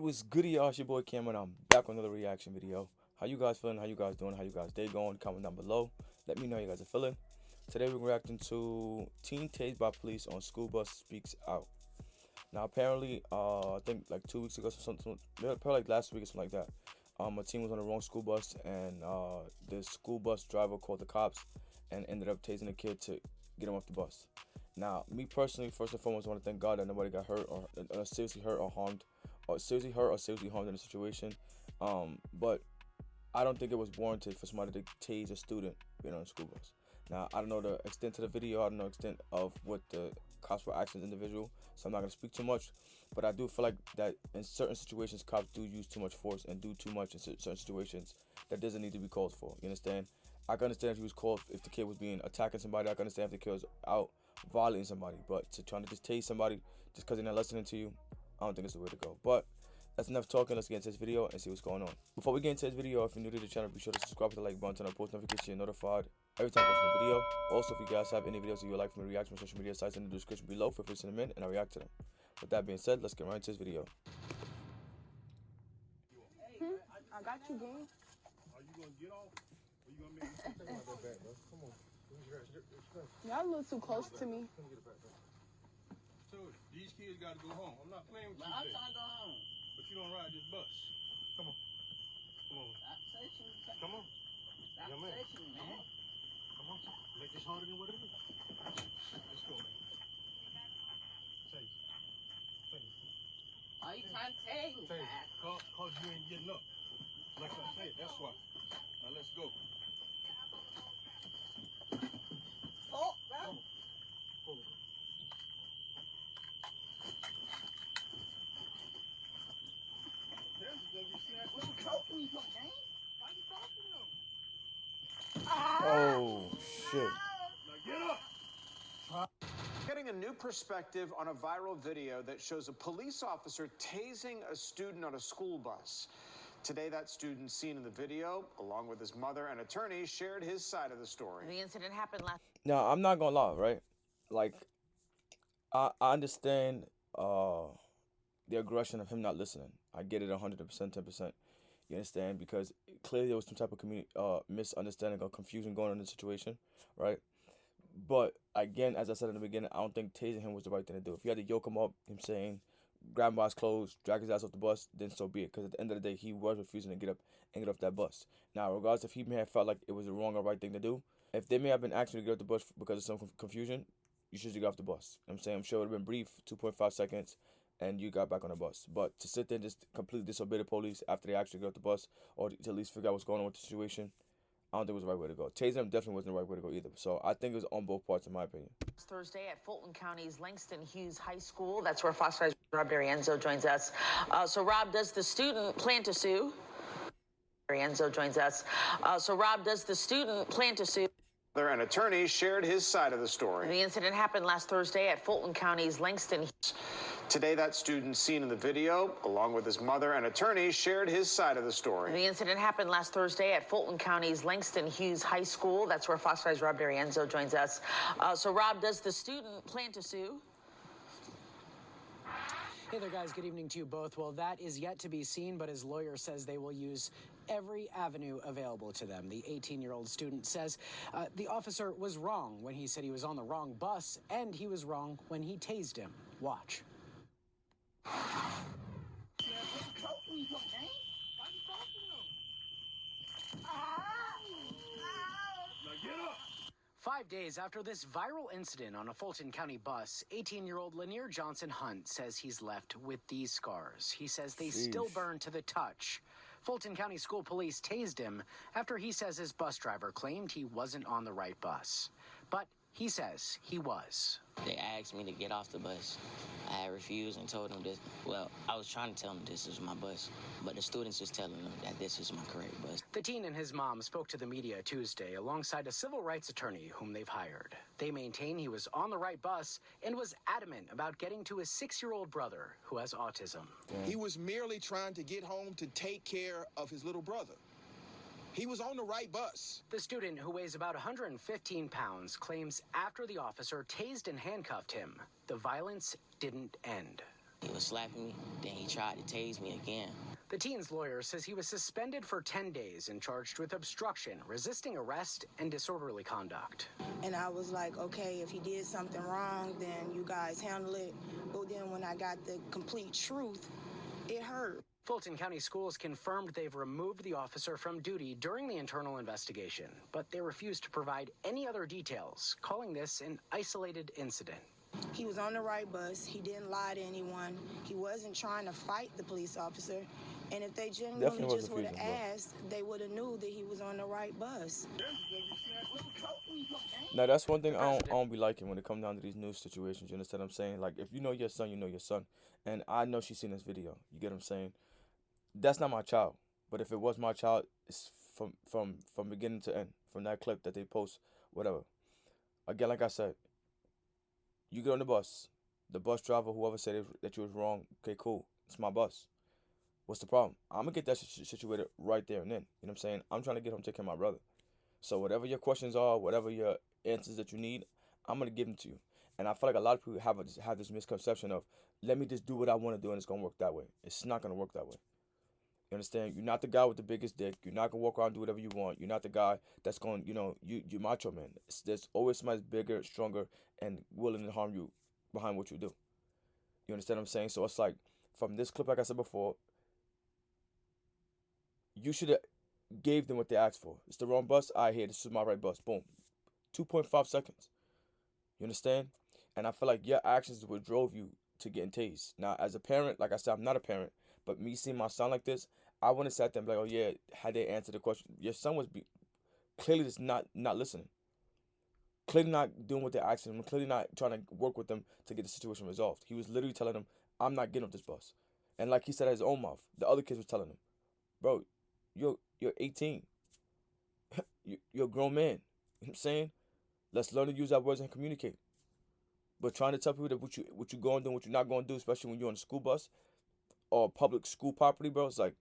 was goody, y'all? It's your boy Cameron. I'm back on another reaction video. How you guys feeling? How you guys doing? How you guys day going? Comment down below. Let me know how you guys are feeling. Today we're reacting to teen tased by police on school bus speaks out. Now apparently, I think like 2 weeks ago, something, probably like last week or something like that. A teen was on the wrong school bus, and the school bus driver called the cops and ended up tasing the kid to get him off the bus. Now, me personally, first and foremost, I want to thank God that nobody got hurt or seriously hurt or harmed, or seriously hurt or seriously harmed in the situation. But I don't think it was warranted for somebody to tase a student being on a school bus. Now, I don't know the extent of the video. I don't know the extent of what the cops were asking the individual, so I'm not going to speak too much. But I do feel like that in certain situations, cops do use too much force and do too much in certain situations that doesn't need to be called for. You understand? I can understand if he was called, if the kid was being attacking somebody. I can understand if the kid was out violating somebody. But to trying to just tase somebody just because they're not listening to you, I don't think it's the way to go. But that's enough talking. Let's get into this video and see what's going on. Before we get into this video, if you're new to the channel, be sure to subscribe to the like button, turn on post notifications, you're notified every time I post a video. Also, if you guys have any videos that you would like from me to react to my social media sites in the description below, feel free to send them in and I'll react to them. With that being said, let's get right into this video. I got you, gang. Are you gonna get off? Or you gonna make me think about that back, bro? Come on. Y'all a little too close to me. Come get it back, bro. So these kids gotta go home. I'm not playing with you. I'm today. trying to go home. But you don't ride this bus. Come on. Come on. Stop touching me. Come on. Stop Young man. touching me, man. Come on. Make this harder than what it is. Let's go, man. Say. Why you trying to tag me? Say. Cause you ain't getting up. Like I said, that's why. Now let's go. Oh, bro. Pull it. Taser's gonna get snapped. What you choking me for, man? Why you talking to him? Oh, shit. Now get up! Getting a new perspective on a viral video that shows a police officer tasing a student on a school bus. Today, that student seen in the video, along with his mother and attorney, shared his side of the story. The incident happened last. Now, I'm not gonna lie, right? Like, I understand the aggression of him not listening. I get it 100%, 10%. You understand? Because clearly there was some type of misunderstanding or confusion going on in the situation, right? But again, as I said in the beginning, I don't think tasing him was the right thing to do. If you had to yoke him up, him saying, grab him by his clothes, drag his ass off the bus, then so be it. Because at the end of the day, he was refusing to get up and get off that bus. Now, regardless if he may have felt like it was the wrong or right thing to do, if they may have been asking you to get off the bus because of some confusion, you should get off the bus. You know what I'm saying? I'm sure it would have been brief, 2.5 seconds, and you got back on the bus. But to sit there and just completely disobey the police after they actually get off the bus, or to at least figure out what's going on with the situation, I don't think it was the right way to go. Tasing him definitely wasn't the right way to go either. So I think it was on both parts, in my opinion. Thursday at Fulton County's Langston Hughes High School. That's where Fox 5's Rob D'Arienzo joins us. So Rob, does the student plan to sue? D'Arienzo joins us. So Rob, does the student plan to sue? An attorney shared his side of the story. The incident happened last Thursday at Fulton County's Langston. Today, that student seen in the video, along with his mother and attorney, shared his side of the story. The incident happened last Thursday at Fulton County's Langston Hughes High School. That's where Fox 5's Rob D'Arienzo joins us. So Rob, does the student plan to sue? Hey there, guys. Good evening to you both. Well, that is yet to be seen, but his lawyer says they will use every avenue available to them. The 18-year-old student says the officer was wrong when he said he was on the wrong bus, and he was wrong when he tased him. Watch. What you choking me for, man? Why you talking to him? Now get up! 5 days after this viral incident on a Fulton County bus, 18-year-old Lanier Johnson Hunt says he's left with these scars. He says they still burn to the touch. Fulton County School Police tased him after he says his bus driver claimed he wasn't on the right bus. But he says he was. They asked me to get off the bus. I refused and told them this. Well, I was trying to tell them this is my bus, but the students is telling them that this is my correct bus. The teen and his mom spoke to the media Tuesday alongside a civil rights attorney whom they've hired. They maintain he was on the right bus and was adamant about getting to his 6-year-old brother who has autism. He was merely trying to get home to take care of his little brother. He was on the right bus. The student, who weighs about 115 pounds, claims after the officer tased and handcuffed him, the violence didn't end. He was slapping me, then he tried to tase me again. The teen's lawyer says he was suspended for 10 days and charged with obstruction, resisting arrest, and disorderly conduct. And I was like, okay, if he did something wrong, then you guys handle it. But then when I got the complete truth, it hurt. Fulton County Schools confirmed they've removed the officer from duty during the internal investigation, but they refused to provide any other details, calling this an isolated incident. He was on the right bus. He didn't lie to anyone. He wasn't trying to fight the police officer. And if they genuinely just would have asked, they would have knew that he was on the right bus. Now, that's one thing I don't be liking when it comes down to these news situations. You understand what I'm saying? Like, if you know your son, you know your son. And I know she's seen this video. You get what I'm saying? That's not my child. But if it was my child, it's from beginning to end. From that clip that they post, whatever. Again, like I said, you get on the bus driver, whoever said that you was wrong, okay, cool. It's my bus. What's the problem? I'm going to get that situated right there and then. You know what I'm saying? I'm trying to get home, take care of my brother. So whatever your questions are, whatever your answers that you need, I'm going to give them to you. And I feel like a lot of people have this misconception of, let me just do what I want to do and it's going to work that way. It's not going to work that way. You understand? You're not the guy with the biggest dick. You're not going to walk around and do whatever you want. You're not the guy that's going, you're macho man. There's always somebody bigger, stronger, and willing to harm you behind what you do. You understand what I'm saying? So it's like, from this clip, like I said before, you should have gave them what they asked for. It's the wrong bus. This is my right bus. Boom. 2.5 seconds. You understand? And I feel like your actions what drove you to getting tased. Now, as a parent, like I said, I'm not a parent, but me seeing my son like this, I wouldn't have sat there and be like, oh yeah, had they answered the question. Your son was clearly just not listening. Clearly not doing what they're asking him. Clearly not trying to work with them to get the situation resolved. He was literally telling them, I'm not getting off this bus. And like he said at his own mouth, the other kids were telling him, bro, you're 18. You're a grown man. You know what I'm saying? Let's learn to use our words and communicate. But trying to tell people that what you going to do and what you're not going to do, especially when you're on a school bus or public school property, bro, it's like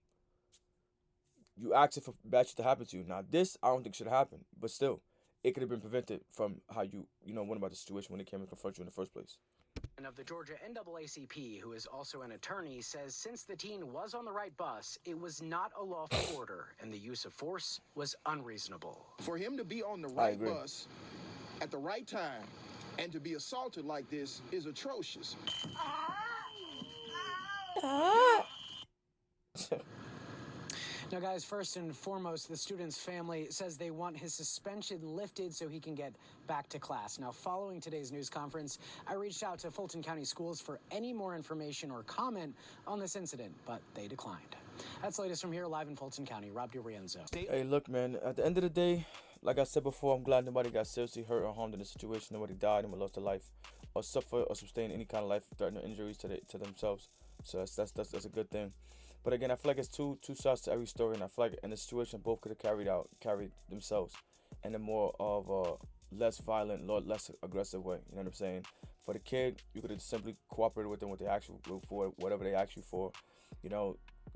you asking for bad shit to happen to you. Now, this I don't think should happen, but still, it could have been prevented from how you went about the situation when they came and confronted you in the first place. And of the Georgia NAACP, who is also an attorney, says since the teen was on the right bus, it was not a lawful order, and the use of force was unreasonable. For him to be on the right bus at the right time and to be assaulted like this is atrocious. Now, guys, first and foremost, the student's family says they want his suspension lifted so he can get back to class. Now, following today's news conference, I reached out to Fulton County Schools for any more information or comment on this incident, but they declined. That's the latest from here, live in Fulton County. Rob DiRienzo. Hey, look, man, at the end of the day, like I said before, I'm glad nobody got seriously hurt or harmed in the situation. Nobody died, nobody lost their life, or suffered or sustained any kind of life-threatening injuries to themselves. So that's a good thing. But again, I feel like it's two sides to every story, and I feel like in the situation, both could have carried themselves in a more of a less violent, less aggressive way. You know what I'm saying? For the kid, you could have simply cooperated with them with for whatever they asked you for. You're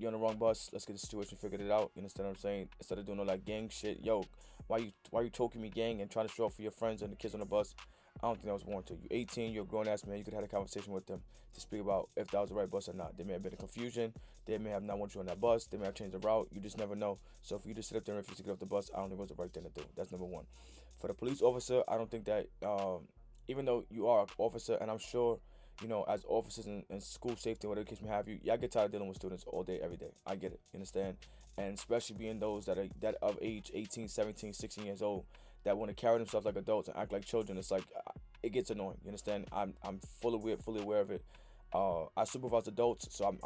on the wrong bus. Let's get the situation figured it out. You understand what I'm saying? Instead of doing all that gang shit, yo, why you talking me gang and trying to show up for your friends and the kids on the bus? I don't think that was warranted. You're 18, you're a grown-ass man. You could have had a conversation with them to speak about if that was the right bus or not. There may have been a confusion. They may have not wanted you on that bus. They may have changed the route. You just never know. So if you just sit up there and refuse to get off the bus, I don't think it was the right thing to do. That's number one. For the police officer, I don't think that, even though you are an officer, and I'm sure, as officers in school safety, whatever the case may have you, I get tired of dealing with students all day, every day. I get it. You understand? And especially being those that are of age, 18, 17, 16 years old, that want to carry themselves like adults and act like children. It's like, it gets annoying. You understand? I'm fully aware of it. I supervise adults, so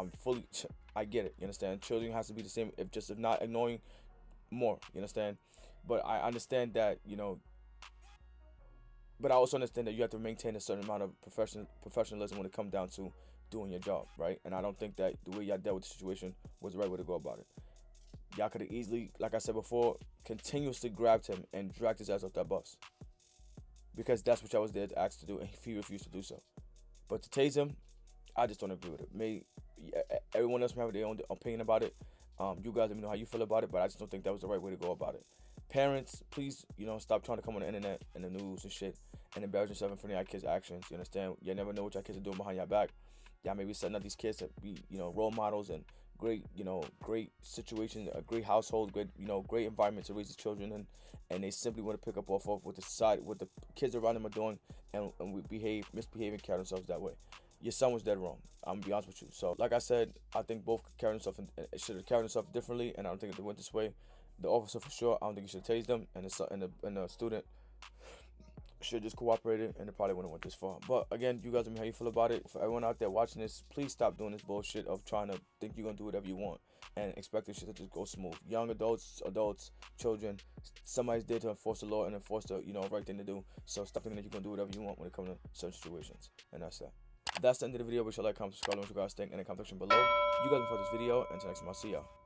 I get it. You understand? Children has to be the same, if not annoying, more. You understand? But I understand that, but I also understand that you have to maintain a certain amount of professionalism when it comes down to doing your job, right? And I don't think that the way y'all dealt with the situation was the right way to go about it. Y'all could have easily, like I said before, continuously grabbed him and dragged his ass off that bus. Because that's what y'all was there to ask to do, and he refused to do so. But to tase him, I just don't agree with it. Everyone else may have their own opinion about it. You guys let me know how you feel about it, but I just don't think that was the right way to go about it. Parents, please, stop trying to come on the internet and the news and shit and embarrass yourself in front of your kids' actions. You understand? You never know what your kids are doing behind your back. y'all may be setting up these kids to be, you know, role models and great, you know, great situations, a great household, great, you know, great environment to raise the children in, and they simply want to pick up off of what the society, what the kids around them are doing, and we misbehave and carry themselves that way. Your son was dead wrong. I'm gonna be honest with you. So, like I said, I think both carried themselves should have carried themselves differently, and I don't think they went this way. The officer for sure, I don't think he should have tased them, and the student should just cooperated, and it probably wouldn't have went this far. But again, you guys, let me know how you feel about it. For everyone out there watching this, please stop doing this bullshit of trying to think you're gonna do whatever you want and expect this shit to just go smooth. Young adults, children, somebody's there to enforce the law and enforce the, you know, right thing to do. So stop thinking that you're gonna do whatever you want when it comes to certain situations. And that's that. That's the end of the video. Be sure to like, comment, subscribe, and what you guys think in the comment section below. You guys enjoyed this video, and until next time, I'll see y'all.